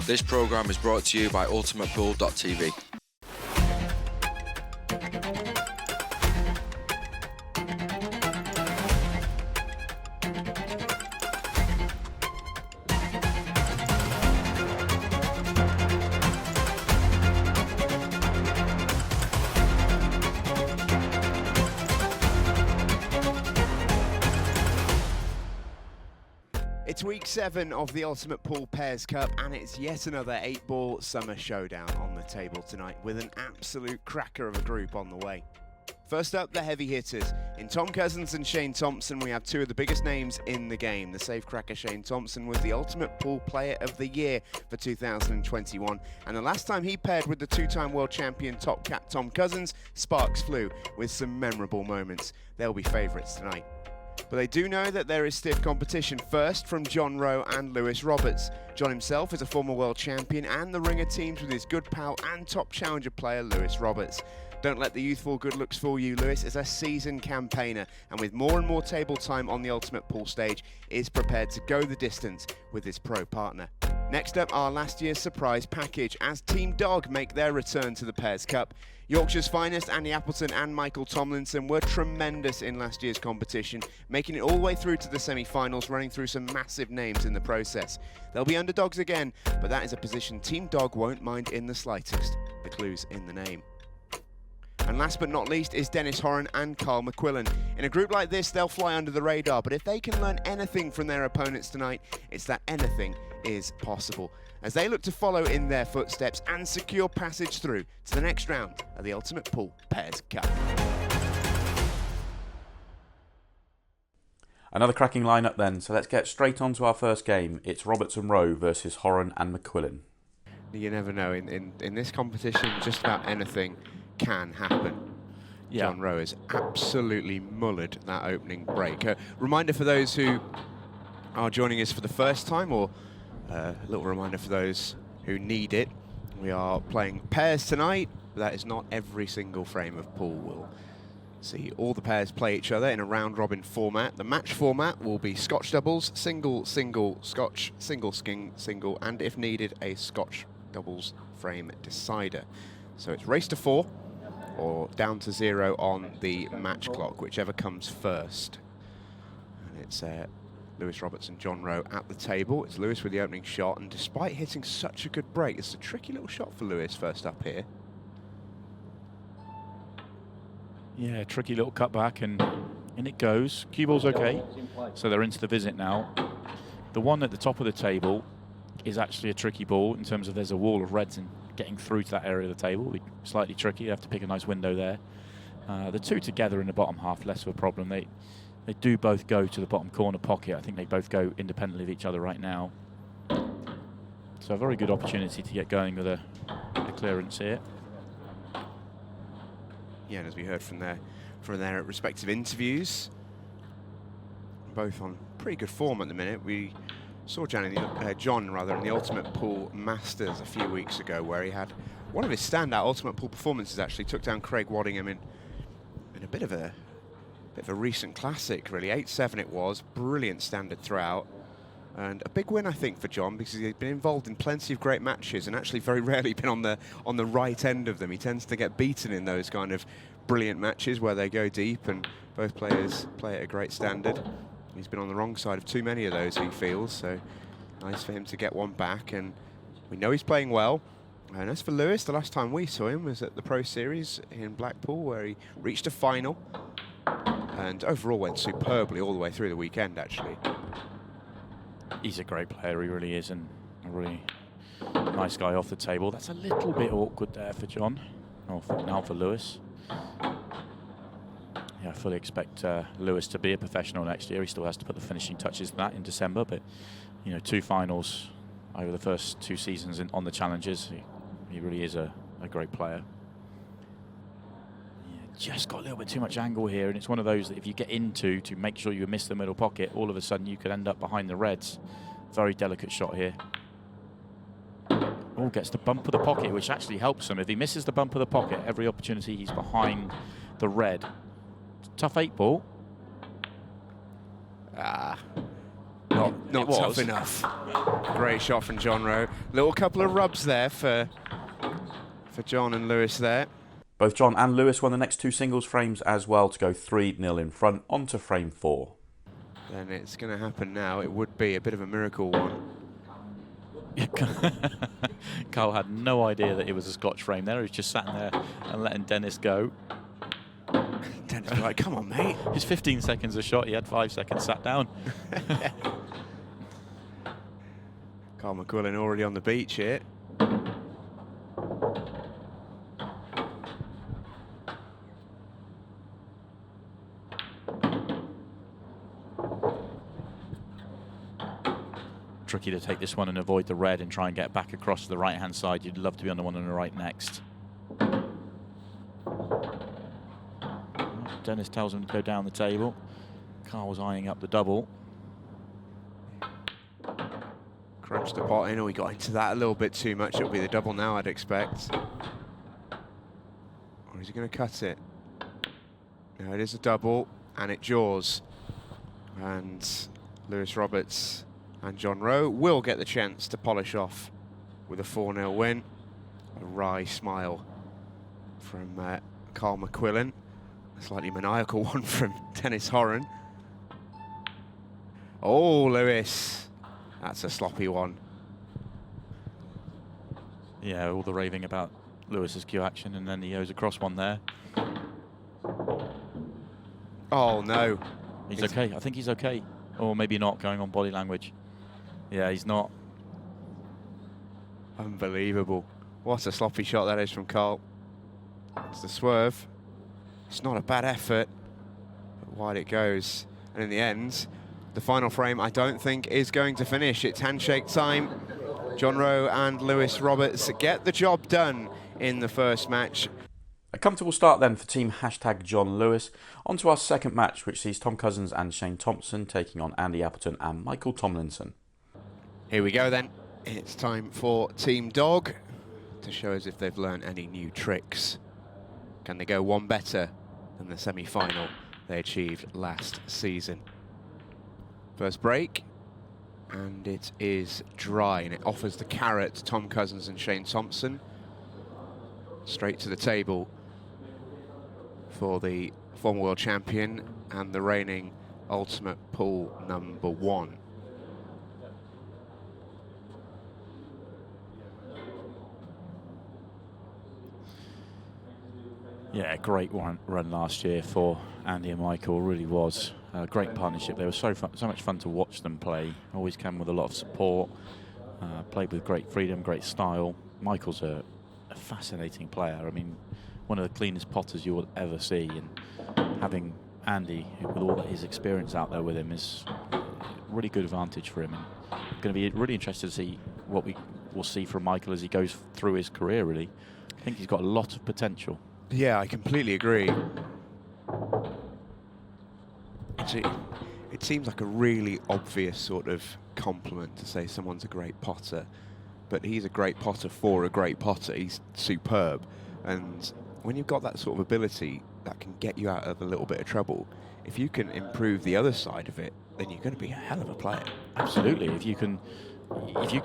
This programme is brought to you by ultimatepool.tv. It's week 7 of the Ultimate Pool Pairs Cup, and it's yet another 8-ball summer showdown on the table tonight with an absolute cracker of a group on the way. First up, the heavy hitters. In Tom Cousins and Shane Thompson, we have two of the biggest names in the game. The safecracker Shane Thompson was the Ultimate Pool Player of the Year for 2021, and the last time he paired with the two-time world champion top cat Tom Cousins, sparks flew with some memorable moments. They'll be favourites tonight. But they do know that there is stiff competition, first from John Rowe and Lewis Roberts. John himself is a former world champion, and the ringer teams with his good pal and top challenger player Lewis Roberts. Don't let the youthful good looks fool you. Lewis is a seasoned campaigner, and with more and more table time on the Ultimate Pool stage, is prepared to go the distance with his pro partner. Next up, our last year's surprise package as Team Dog make their return to the Pairs Cup. Yorkshire's finest Andy Appleton and Michael Tomlinson were tremendous in last year's competition, making it all the way through to the semi-finals, running through some massive names in the process. They'll be underdogs again, but that is a position Team Dog won't mind in the slightest. The clue's in the name. And last but not least is Dennis Horan and Carl McQuillan. In a group like this, they'll fly under the radar, but if they can learn anything from their opponents tonight, it's that anything is possible, as they look to follow in their footsteps and secure passage through to the next round of the Ultimate Pool Pairs Cup. Another cracking lineup then, so let's get straight on to our first game. It's Roberts and Rowe versus Horan and McQuillan. You never know, in this competition, just about anything can happen. Yeah. John Rowe has absolutely mullered that opening break. Reminder for those who are joining us for the first time, or a little reminder for those who need it. We are playing pairs tonight, but that is not every single frame of pool. We'll see all the pairs play each other in a round-robin format. The match format will be Scotch doubles, single, single, Scotch, single, sking, single, and if needed, a Scotch doubles frame decider. So it's race to 4, or down to 0 on the match clock, whichever comes first. And it's Lewis Roberts and John Rowe at the table. It's Lewis with the opening shot, and despite hitting such a good break, it's a tricky little shot for Lewis first up here. Yeah, tricky little cutback, and in it goes. Cue ball's okay, so they're into the visit now. The one at the top of the table is actually a tricky ball in terms of there's a wall of reds, and getting through to that area of the table will be slightly tricky. You have to pick a nice window there. The two together in the bottom half, less of a problem. They do both go to the bottom corner pocket. I think they both go independently of each other right now. So a very good opportunity to get going with a clearance here. Yeah, and as we heard from their respective interviews, both on pretty good form at the minute. We saw John in the Ultimate Pool Masters a few weeks ago, where he had one of his standout Ultimate Pool performances. Actually took down Craig Waddingham in a bit of a recent classic, really. 8-7 it was, brilliant standard throughout, and a big win I think for John, because he's been involved in plenty of great matches and actually very rarely been on the right end of them. He tends to get beaten in those kind of brilliant matches where they go deep and both players play at a great standard. He's been on the wrong side of too many of those, he feels, so nice for him to get one back, and we know he's playing well. And as for Lewis, the last time we saw him was at the Pro Series in Blackpool, where he reached a final and overall went superbly all the way through the weekend, actually. He's a great player, he really is, and a really nice guy off the table. That's a little bit awkward there for John, or now for Lewis. Yeah, I fully expect Lewis to be a professional next year. He still has to put the finishing touches to that in December, but you know, 2 finals over the first 2 seasons on the Challengers. He really is a great player. Yeah, just got a little bit too much angle here, and it's one of those that if you get into to make sure you miss the middle pocket, all of a sudden you could end up behind the reds. Very delicate shot here. Oh, gets the bump of the pocket, which actually helps him. If he misses the bump of the pocket, every opportunity he's behind the red. Tough 8 ball. Well not tough enough. Great shot from John Rowe. Little couple of rubs there for John and Lewis there. Both John and Lewis won the next two singles frames as well to go 3-0 in front onto frame 4. Then it's going to happen now. It would be a bit of a miracle one. Carl had no idea that it was a Scotch frame there. He was just sat there and letting Dennis go. Dennis was like, come on, mate. His 15 seconds a shot, he had 5 seconds sat down. Carl McQuillan already on the beach here. Tricky to take this one and avoid the red and try and get back across to the right-hand side. You'd love to be on the one on the right next. Dennis tells him to go down the table. Carl was eyeing up the double. Crunched the pot in, or he got into that a little bit too much. It'll be the double now, I'd expect. Or is he going to cut it? No, it is a double, and it jaws. And Lewis Roberts and John Rowe will get the chance to polish off with a 4-0 win. A wry smile from Carl McQuillan. A slightly maniacal one from Dennis Horan. Oh, Lewis. That's a sloppy one. Yeah, all the raving about Lewis's cue action, and then he goes across one there. Oh, no. He's okay. I think he's okay. Or maybe not, going on body language. Yeah, he's not. Unbelievable. What a sloppy shot that is from Carl. It's the swerve. It's not a bad effort, but wide it goes. And in the end, the final frame, I don't think, is going to finish. It's handshake time. John Rowe and Lewis Roberts get the job done in the first match. A comfortable start then for team #John Lewis. On to our second match, which sees Tom Cousins and Shane Thompson taking on Andy Appleton and Michael Tomlinson. Here we go then. It's time for Team Dog to show us if they've learned any new tricks. Can they go one better than the semi-final they achieved last season? First break, and it is dry, and it offers the carrot to Tom Cousins and Shane Thompson. Straight to the table for the former world champion and the reigning Ultimate Pool #1. Yeah, great run last year for Andy and Michael. Really was a great partnership. They were so much fun to watch them play. Always came with a lot of support. Played with great freedom, great style. Michael's a fascinating player. I mean, one of the cleanest potters you will ever see. And having Andy, with all his experience out there with him, is a really good advantage for him. And I'm going to be really interested to see what we will see from Michael as he goes through his career. Really, I think he's got a lot of potential. Yeah, I completely agree. It seems like a really obvious sort of compliment to say someone's a great potter, but he's a great potter for a great potter. He's superb. And when you've got that sort of ability that can get you out of a little bit of trouble, if you can improve the other side of it, then you're going to be a hell of a player. Absolutely. If you can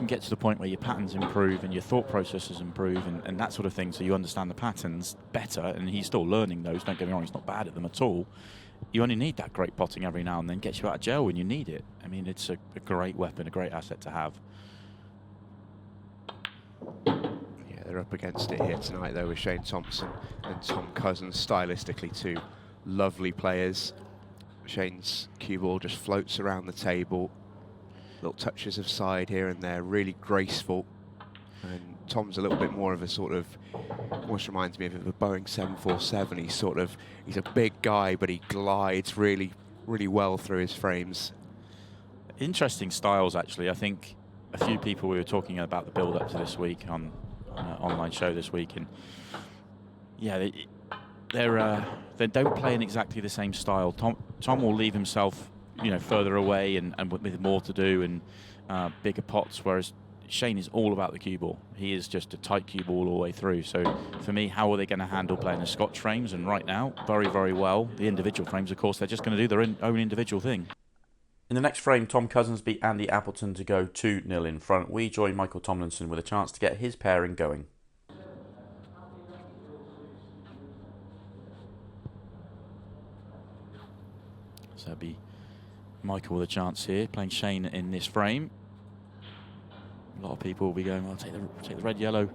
get to the point where your patterns improve and your thought processes improve and that sort of thing, so you understand the patterns better, and he's still learning those, don't get me wrong, he's not bad at them at all. You only need that great potting every now and then, gets you out of jail when you need it. I mean, it's a great weapon, a great asset to have. Yeah, they're up against it here tonight, though, with Shane Thompson and Tom Cousins, stylistically two lovely players. Shane's cue ball just floats around the table. Little touches of side here and there, really graceful. And Tom's a little bit more of a sort of, almost reminds me of a Boeing 747. He's a big guy, but he glides really, really well through his frames. Interesting styles, actually. I think a few people, we were talking about the build-up to this week on an online show this week, and yeah, they don't play in exactly the same style. Tom will leave himself, further away and with more to do and bigger pots, whereas Shane is all about the cue ball. He is just a tight cue ball all the way through. So for me, how are they going to handle playing the Scotch frames? And right now, very, very well. The individual frames, of course, they're just going to do their own individual thing. In the next frame, Tom Cousins beat Andy Appleton to go 2-0 in front. We join Michael Tomlinson with a chance to get his pairing going. So it'll be Michael with a chance here, playing Shane in this frame. A lot of people will be going, well, take the red-yellow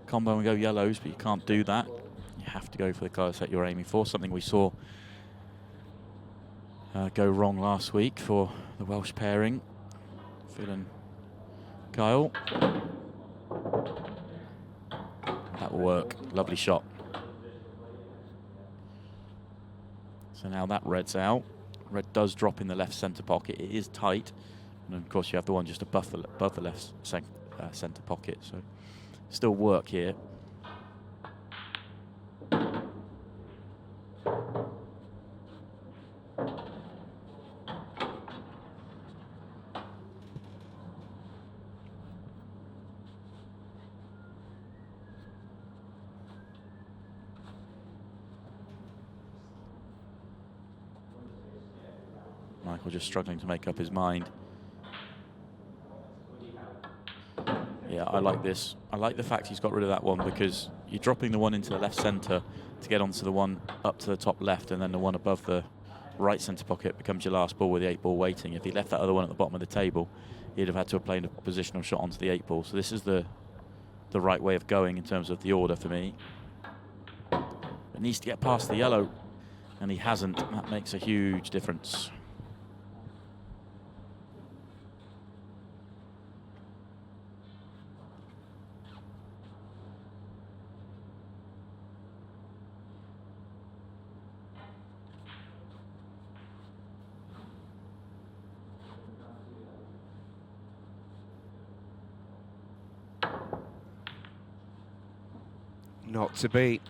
combo and go yellows, but you can't do that. You have to go for the colour set you're aiming for, something we saw go wrong last week for the Welsh pairing. Phil and Kyle. That will work. Lovely shot. So now that red's out. Red does drop in the left centre pocket. It is tight. And of course you have the one just above the left centre pocket. So still work here. Michael just struggling to make up his mind. Yeah, I like this. I like the fact he's got rid of that one, because you're dropping the one into the left centre to get onto the one up to the top left, and then the one above the right centre pocket becomes your last ball with the 8-ball waiting. If he left that other one at the bottom of the table, he'd have had to have played a positional shot onto the 8-ball. So this is the right way of going in terms of the order for me. It needs to get past the yellow, and he hasn't. That makes a huge difference. Not to beat.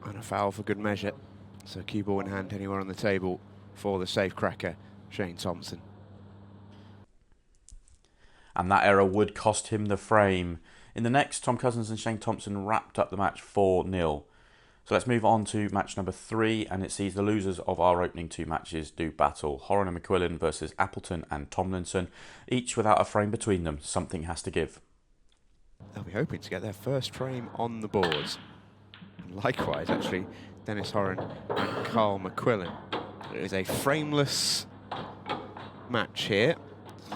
And a foul for good measure. So cue ball in hand anywhere on the table for the safe cracker, Shane Thompson. And that error would cost him the frame. In the next, Tom Cousins and Shane Thompson wrapped up the match 4-0. So let's move on to match number 3, and it sees the losers of our opening 2 matches do battle. Horan and McQuillan versus Appleton and Tomlinson, each without a frame between them. Something has to give. They'll be hoping to get their first frame on the boards. And likewise, actually, Dennis Horan and Carl McQuillan. It is a frameless match here.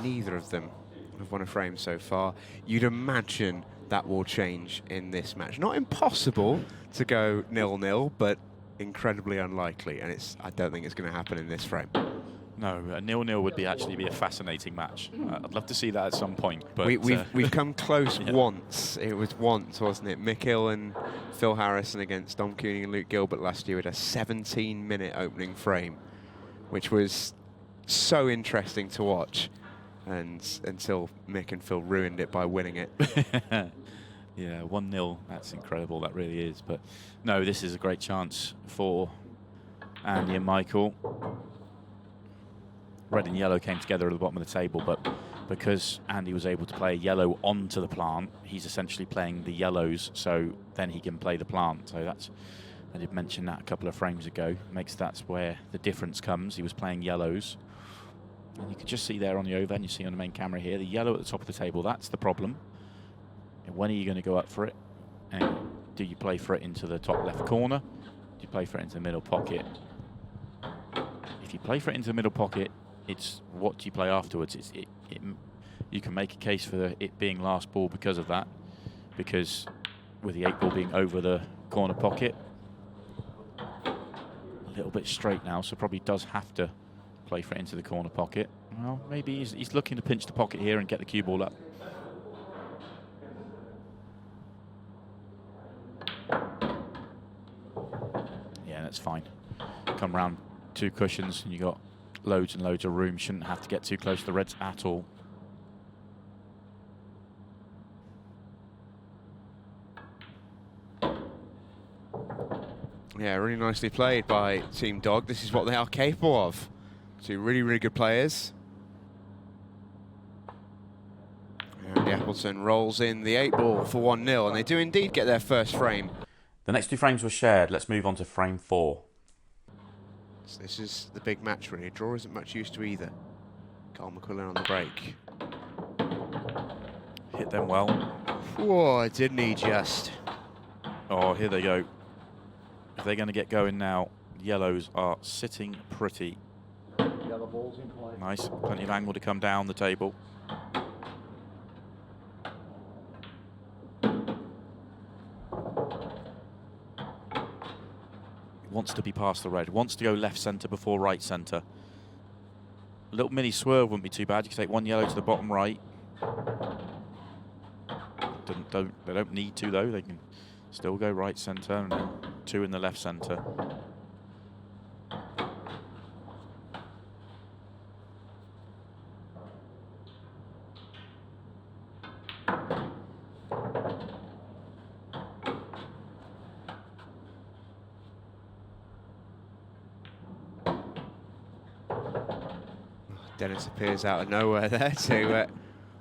Neither of them have won a frame so far. You'd imagine that will change in this match. Not impossible to go 0-0, but incredibly unlikely. And I don't think it's going to happen in this frame. No, a 0-0 would actually be a fascinating match. I'd love to see that at some point. But we've come close yeah. once. It was once, wasn't it? Mick Hill and Phil Harrison against Dom Cooney and Luke Gilbert last year with a 17-minute opening frame, which was so interesting to watch, and until Mick and Phil ruined it by winning it. Yeah, 1-0. That's incredible. That really is. But no, this is a great chance for Andy and Michael. Red and yellow came together at the bottom of the table, but because Andy was able to play yellow onto the plant, he's essentially playing the yellows, so then he can play the plant. So I did mention that a couple of frames ago. That's where the difference comes. He was playing yellows. And you can just see there on the over, and you see on the main camera here, the yellow at the top of the table, that's the problem. And when are you going to go up for it? And do you play for it into the top left corner? Do you play for it into the middle pocket? If you play for it into the middle pocket, it's what do you play afterwards. You can make a case for it being last ball because of that, because with the 8-ball being over the corner pocket, a little bit straight now, so probably does have to play for it into the corner pocket. Well, maybe he's looking to pinch the pocket here and get the cue ball up. Yeah, that's fine. Come round 2 cushions and you got loads and loads of room. Shouldn't have to get too close to the reds at all. Yeah, really nicely played by Team Dog. This is what they are capable of. 2 really, really good players. And Appleton rolls in the 8-ball for 1-0, and they do indeed get their first frame. The next 2 frames were shared. Let's move on to frame 4. So this is the big match, really. A draw isn't much use to either. Carl McQuillan on the break. Hit them well. Whoa, didn't he just? Oh, here they go. If they're going to get going now, yellows are sitting pretty. Yellow balls in play. Nice, plenty of angle to come down the table. Wants to be past the red, wants to go left centre before right centre. A little mini swerve wouldn't be too bad. You can take one yellow to the bottom right. They don't need to though. They can still go right centre and then 2 in the left centre. Dennis appears out of nowhere there to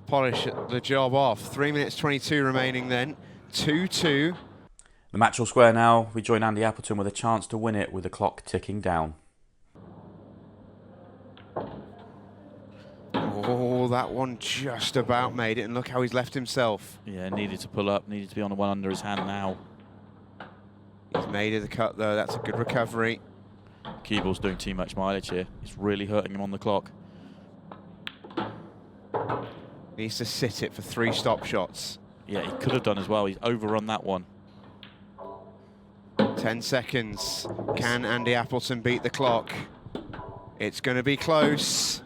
polish the job off. 3 minutes 22 remaining then. 2-2. The match all square now. We join Andy Appleton with a chance to win it with the clock ticking down. Oh, that one just about made it, and look how he's left himself. Yeah, needed to pull up, needed to be on the one under his hand now. He's made the cut though, that's a good recovery. Cue ball's doing too much mileage here. It's really hurting him on the clock. Needs to sit it for 3 stop shots. Yeah, he could have done as well. He's overrun that one. 10 seconds. Can Andy Appleton beat the clock? It's going to be close.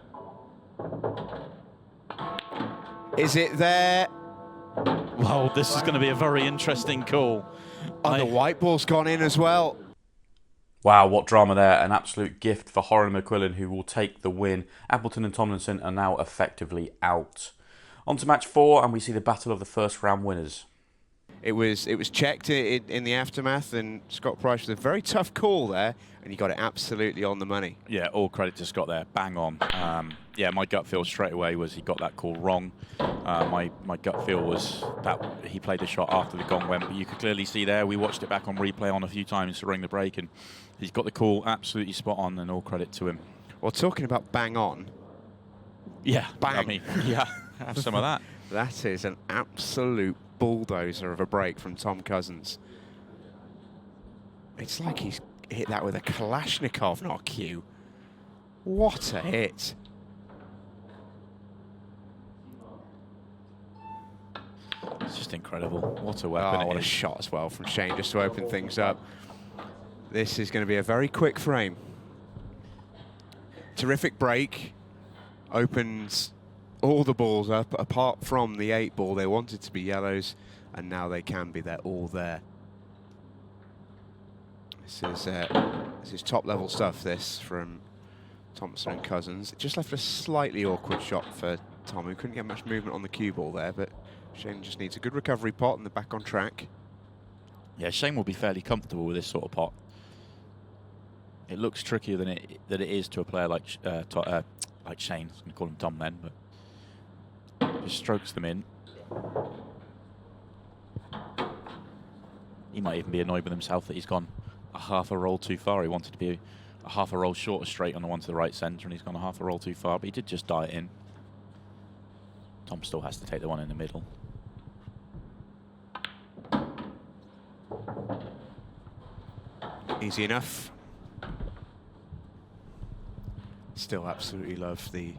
Is it there? Well, this is going to be a very interesting call. Oh, the white ball's gone in as well. Wow, what drama there. An absolute gift for Horan McQuillan, who will take the win. Appleton and Tomlinson are now effectively out. On to match 4, and we see the battle of the first round winners. It was checked in the aftermath, and Scott Price with a very tough call there, and he got it absolutely on the money. Yeah, all credit to Scott there. Bang on. Yeah, my gut feel straight away was he got that call wrong. My gut feel was that he played the shot after the gong went, but you could clearly see there, we watched it back on replay on a few times during the break, and he's got the call absolutely spot on, and all credit to him. Well, talking about bang on. Yeah, bang. I mean, yeah, have some of that. That is an absolute bulldozer of a break from Tom Cousins. It's like he's hit that with a Kalashnikov, not a cue. What a hit. It's just incredible. What a weapon. Oh, what a shot as well from Shane just to open things up. This is going to be a very quick frame. Terrific break. Opens all the balls up, apart from the 8 ball. They wanted to be yellows, and now they can be. They're all there. This is top-level stuff, this, from Thompson and Cousins. It just left a slightly awkward shot for Tom, who couldn't get much movement on the cue ball there, but Shane just needs a good recovery pot and they're back on track. Yeah, Shane will be fairly comfortable with this sort of pot. It looks trickier than it is to a player like Shane. I was going to call him Tom then, but just strokes them in. He might even be annoyed with himself that he's gone a half a roll too far. He wanted to be a half a roll short of straight on the one to the right centre, and he's gone a half a roll too far, but he did just die it in. Tom still has to take the one in the middle. Easy enough. Still absolutely love the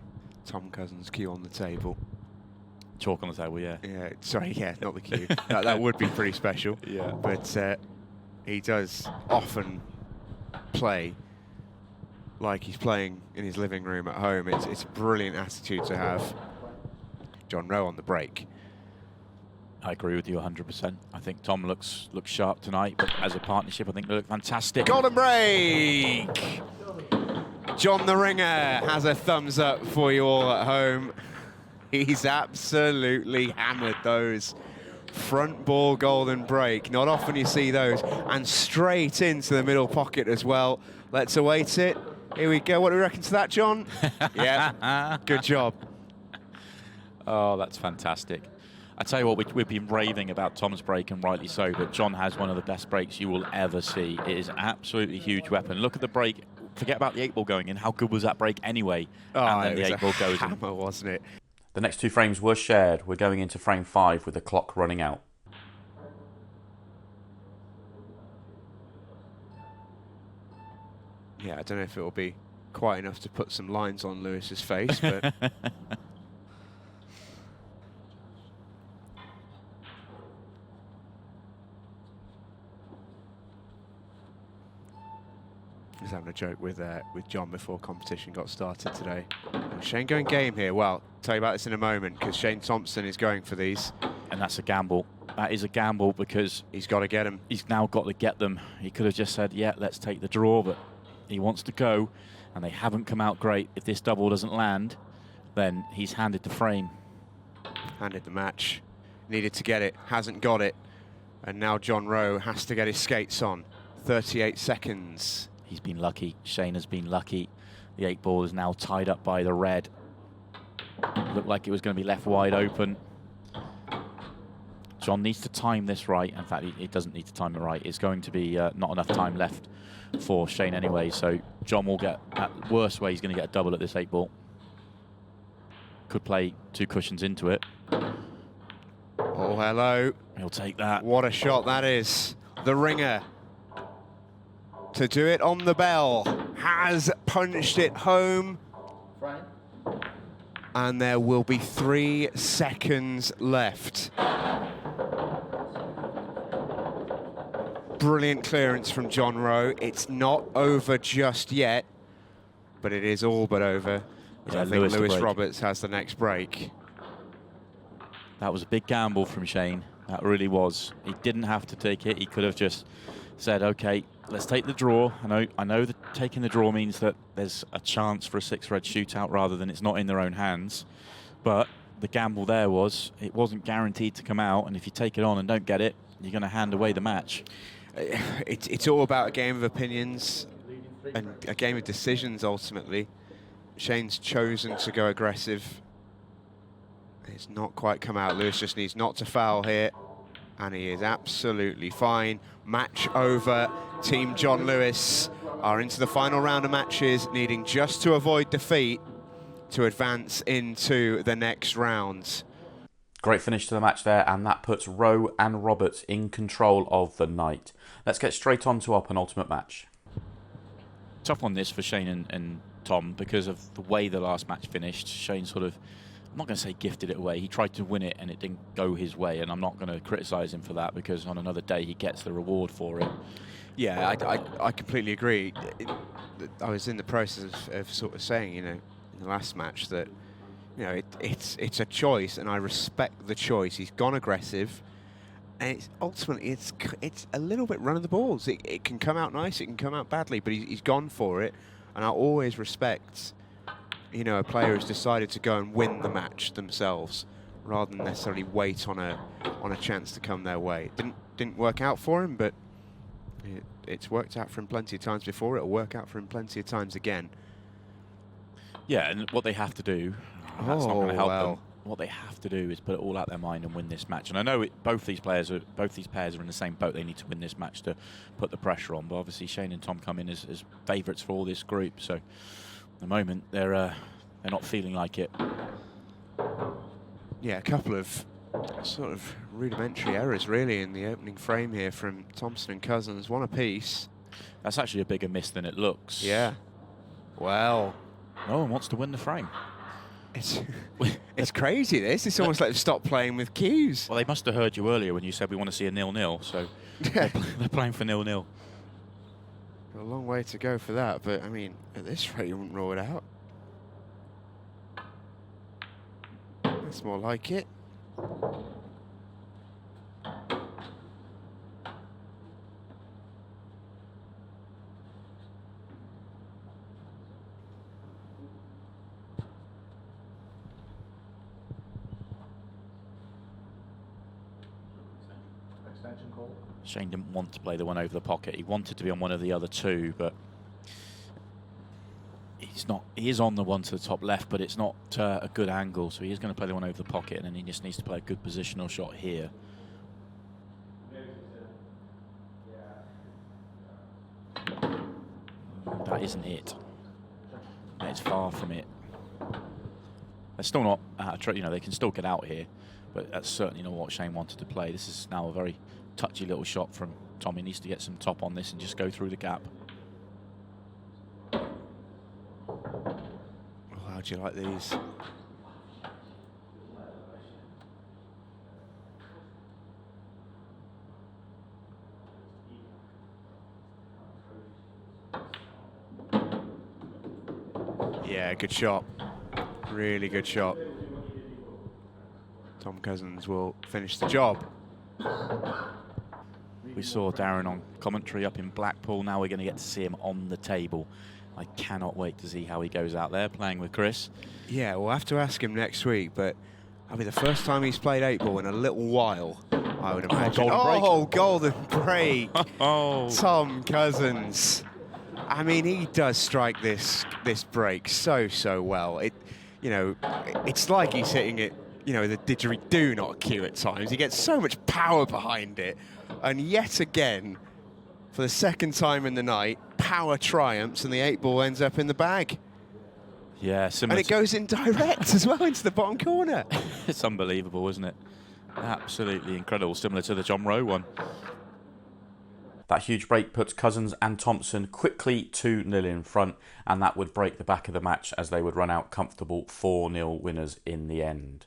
Tom Cousins cue on the table. Chalk on the table, yeah. Yeah, sorry, yeah, not the cue. that would be pretty special. Yeah. But he does often play like he's playing in his living room at home. It's a brilliant attitude to have. John Rowe on the break. I agree with you 100%. I think Tom looks sharp tonight, but as a partnership, I think they look fantastic. Golden break! John the Ringer has a thumbs up for you all at home. He's absolutely hammered those. Front ball golden break. Not often you see those. And straight into the middle pocket as well. Let's await it. Here we go. What do we reckon to that, John? Yeah, good job. Oh, that's fantastic. I tell you what, we've been raving about Tom's break, and rightly so, but John has one of the best breaks you will ever see. It is an absolutely huge weapon. Look at the break forget about the 8-ball going in. How good was that break anyway? Oh, And then it the was 8-ball goes in. hammer, wasn't it? The next two frames were shared. We're going into frame 5 with the clock running out. Yeah, I don't know if it will be quite enough to put some lines on Lewis's face, but I was having a joke with John before competition got started today. Shane going game here. Well, I'll tell you about this in a moment, because Shane Thompson is going for these. And that's a gamble. That is a gamble, because He's got to get them. he's now got to get them. He could have just said, yeah, let's take the draw, but he wants to go, and they haven't come out great. If this double doesn't land, then he's handed the frame. Handed the match. Needed to get it. Hasn't got it. And now John Rowe has to get his skates on. 38 seconds. He's been lucky. Shane has been lucky. The 8-ball is now tied up by the red. Looked like it was going to be left wide open. John needs to time this right. In fact, he doesn't need to time it right. It's going to be not enough time left for Shane anyway. So John will get, at worst way, he's going to get a double at this 8-ball. Could play 2 cushions into it. Oh, hello. He'll take that. What a shot that is. The ringer, to do it on the bell, has punched it home. Frame. And there will be 3 seconds left. Brilliant clearance from John Rowe. It's not over just yet, but it is all but over. Yeah, I think Lewis to Lewis break. Roberts has the next break. That was a big gamble from Shane. That really was. He didn't have to take it. He could have just said, okay, let's take the draw. I know that taking the draw means that there's a chance for a 6-red shootout rather than it's not in their own hands. But the gamble there was it wasn't guaranteed to come out, and if you take it on and don't get it, you're going to hand away the match. It's all about a game of opinions and a game of decisions, ultimately. Shane's chosen to go aggressive. It's not quite come out. Lewis just needs not to foul here, and he is absolutely fine. Match over. Team John Lewis are into the final round of matches, needing just to avoid defeat to advance into the next round. Great finish to the match there, and that puts Rowe and Roberts in control of the night. Let's get straight on to our penultimate match. Tough on this for Shane and Tom because of the way the last match finished. Shane sort of, I'm not going to say gifted it away. He tried to win it and it didn't go his way, and I'm not going to criticise him for that because on another day he gets the reward for it. Yeah, I completely agree. I was in the process of sort of saying, you know, in the last match that, you know, it's a choice, and I respect the choice. He's gone aggressive, and it's ultimately it's a little bit run of the balls. It can come out nice, it can come out badly, but he's gone for it, and I always respect, you know, a player who's decided to go and win the match themselves rather than necessarily wait on a chance to come their way. It didn't work out for him, but it's worked out for him plenty of times before. It'll work out for him plenty of times again. Yeah, and what they have to do, that's not going to help well. them. What they have to do is put it all out their mind and win this match. And I know both these pairs are in the same boat. They need to win this match to put the pressure on. But obviously Shane and Tom come in as favourites for all this group. So at the moment they're not feeling like it. Yeah, a couple of sort of rudimentary errors really in the opening frame here from Thompson and Cousins. One apiece. That's actually a bigger miss than it looks. Yeah. Well, no one wants to win the frame. It's crazy, this. It's almost like they've stopped playing with cues. Well, they must have heard you earlier when you said we want to see a 0-0, so they're playing for 0-0. A long way to go for that, but I mean, at this rate, you wouldn't rule it out. That's more like it. Extension call. Shane didn't want to play the one over the pocket. He wanted to be on one of the other two, but he's not. He is on the one to the top left, but it's not a good angle, so he is going to play the one over the pocket, and then he just needs to play a good positional shot here. that isn't it. It's far from it. They're still not out of they can still get out here, but that's certainly not what Shane wanted to play. This is now a very touchy little shot from Tom. He needs to get some top on this and just go through the gap. Oh, how do you like these? Yeah, good shot. Really good shot. Tom Cousins will finish the job. We saw Darren on commentary up in Blackpool. Now we're going to get to see him on the table. I cannot wait to see how he goes out there playing with Chris. Yeah, we'll have to ask him next week, but that'll be the first time he's played 8-ball in a little while, I would imagine. Golden break. Golden break. Oh, Tom Cousins. I mean, he does strike this break so well. It's like he's hitting it, the didgeridoo, not a cue at times. He gets so much power behind it. And yet again, for the second time in the night, power triumphs and the 8-ball ends up in the bag. yeah, similar. And it goes in direct as well into the bottom corner. It's unbelievable, isn't it? Absolutely incredible, similar to the John Rowe one. That huge break puts Cousins and Thompson quickly 2-0 in front, and that would break the back of the match as they would run out comfortable 4-0 winners in the end.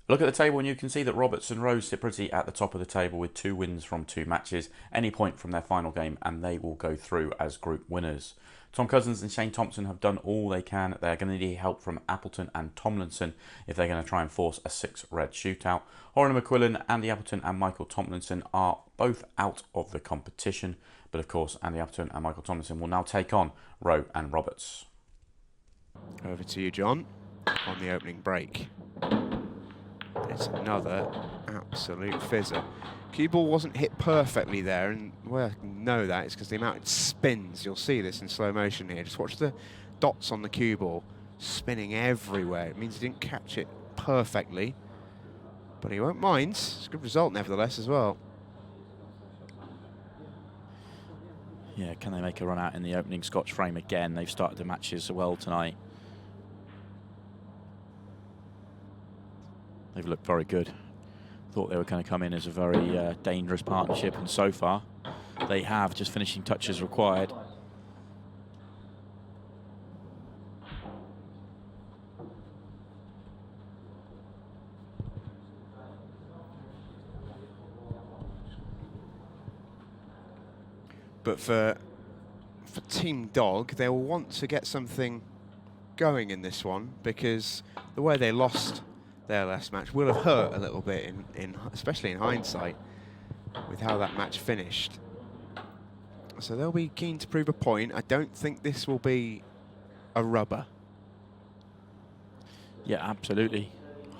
Look at the table and you can see that Roberts and Rose sit pretty at the top of the table with 2 wins from 2 matches, any point from their final game, and they will go through as group winners. Tom Cousins and Shane Thompson have done all they can. They're going to need help from Appleton and Tomlinson if they're going to try and force a 6-red shootout. Horan McQuillan, Andy Appleton and Michael Tomlinson are both out of the competition. But of course, Andy Appleton and Michael Tomlinson will now take on Rowe and Roberts. Over to you, John, on the opening break. It's another absolute fizzer. Cue ball wasn't hit perfectly there, and well, I know that it's because the amount it spins. You'll see this in slow motion here. Just watch the dots on the cue ball spinning everywhere. It means he didn't catch it perfectly, but he won't mind. It's a good result nevertheless as well. Yeah, can they make a run out in the opening Scotch frame again? They've started the matches well tonight. They've looked very good. Thought they were going to come in as a very dangerous partnership, and so far they have, just finishing touches required. But for Team Dog, they will want to get something going in this one, because the way they lost their last match will have hurt a little bit, especially in hindsight, with how that match finished. So they'll be keen to prove a point. I don't think this will be a rubber. Yeah, absolutely,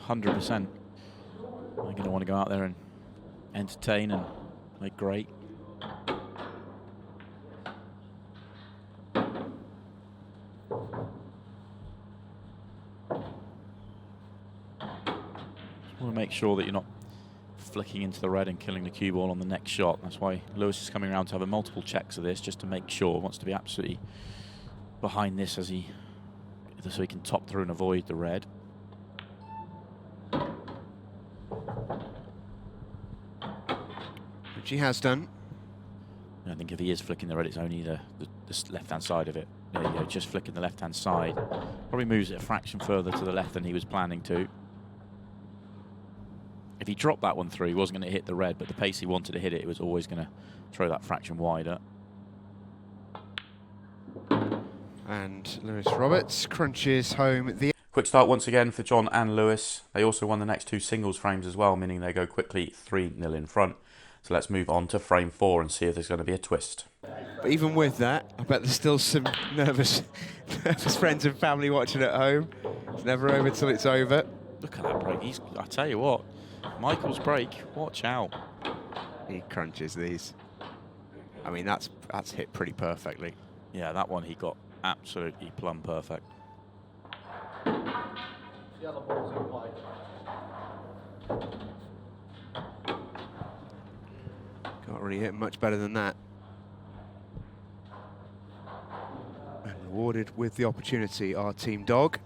100%. They're going to want to go out there and entertain and make great. Want to make sure that you're not flicking into the red and killing the cue ball on the next shot. That's why Lewis is coming around to have a multiple checks of this, just to make sure. Wants to be absolutely behind this so he can top through and avoid the red. Which he has done. And I think if he is flicking the red, it's only the left-hand side of it. There you go, just flicking the left-hand side. Probably moves it a fraction further to the left than he was planning to. If he dropped that one through, he wasn't going to hit the red, but the pace he wanted to hit it, it was always going to throw that fraction wider. And Lewis Roberts crunches home the... Quick start once again for John and Lewis. They also won the next 2 singles frames as well, meaning they go quickly 3-0 in front. So let's move on to frame 4 and see if there's going to be a twist. But even with that, I bet there's still some nervous friends and family watching at home. It's never over till it's over. Look at that break. I tell you what, Michael's break, watch out. He crunches these. I mean, that's hit pretty perfectly. Yeah, that one he got absolutely plumb perfect. The other ball's in play. Can't really hit much better than that. Awarded with the opportunity our team dog.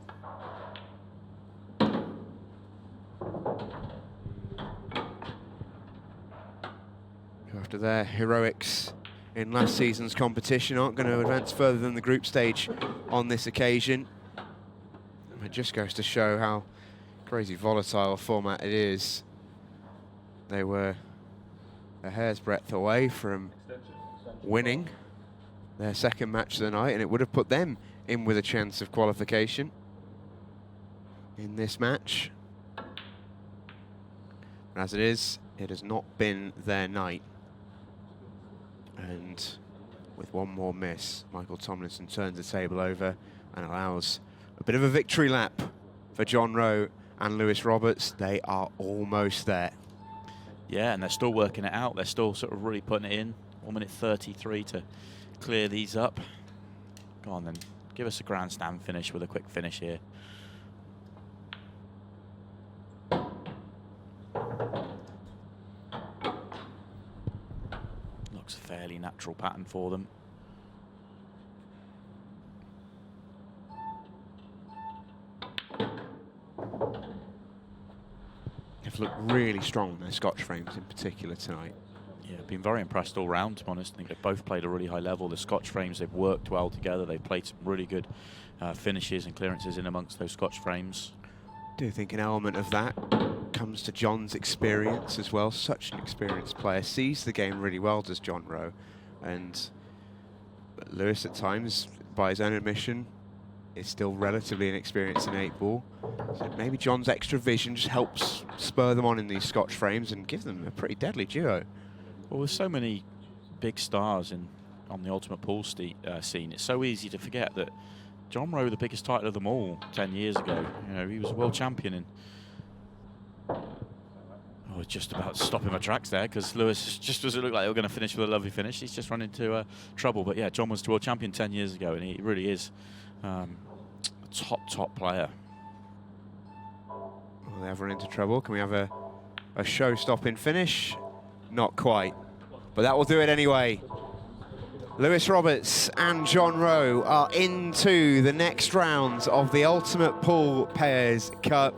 After their heroics in last season's competition, aren't going to advance further than the group stage on this occasion. It just goes to show how crazy volatile a format it is. They were a hair's breadth away from winning their second match of the night, and it would have put them in with a chance of qualification in this match. As it is, it has not been their night. And with one more miss, Michael Tomlinson turns the table over and allows a bit of a victory lap for John Rowe and Lewis Roberts. They are almost there. Yeah, and they're still working it out. They're still sort of really putting it in. 1 minute 33 to clear these up. Go on then, give us a grandstand finish with a quick finish here. Looks a fairly natural pattern for them. They've looked really strong in their Scotch frames in particular tonight. Yeah, been very impressed all round, to be honest. I think they've both played a really high level. The Scotch frames, they've worked well together. They've played some really good finishes and clearances in amongst those Scotch frames. I do think an element of that comes to John's experience as well. Such an experienced player, sees the game really well, does John Rowe. And Lewis at times, by his own admission, is still relatively inexperienced in 8-ball. So maybe John's extra vision just helps spur them on in these Scotch frames and give them a pretty deadly duo. Well, with so many big stars on the Ultimate Pool scene, it's so easy to forget that John Rowe, the biggest title of them all 10 years ago, you know, he was a world champion. And I was just about to stop in my tracks there because Lewis, just as it looked like they were going to finish with a lovely finish, he's just run into trouble. But yeah, John was the world champion 10 years ago, and he really is a top player. Well, they have run into trouble. Can we have a show-stopping finish? Not quite, but that will do it anyway. Lewis Roberts and John Rowe are into the next round of the Ultimate Pool Pairs Cup.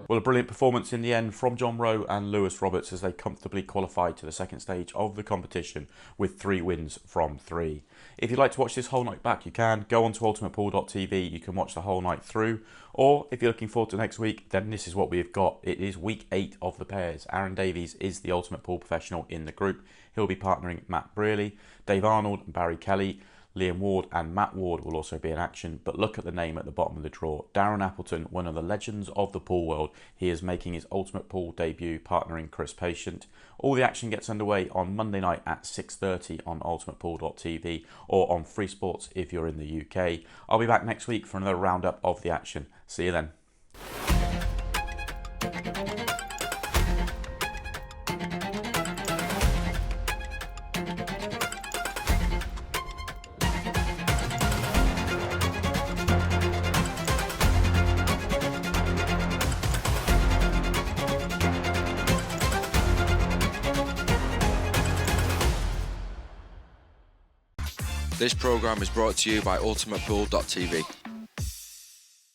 Well, a brilliant performance in the end from John Rowe and Lewis Roberts as they comfortably qualified to the second stage of the competition with 3 wins from 3. If you'd like to watch this whole night back, you can. Go on to ultimatepool.tv, you can watch the whole night through. Or if you're looking forward to next week, then this is what we've got. It is week 8 of the pairs. Aaron Davies is the Ultimate Pool professional in the group. He'll be partnering Matt Brearley. Dave Arnold and Barry Kelly, Liam Ward and Matt Ward will also be in action, but look at the name at the bottom of the draw. Darren Appleton, one of the legends of the pool world. He is making his Ultimate Pool debut, partnering Chris Patient. All the action gets underway on Monday night at 6:30 on ultimatepool.tv or on Free Sports if you're in the UK. I'll be back next week for another roundup of the action. See you then. This programme is brought to you by ultimatepool.tv.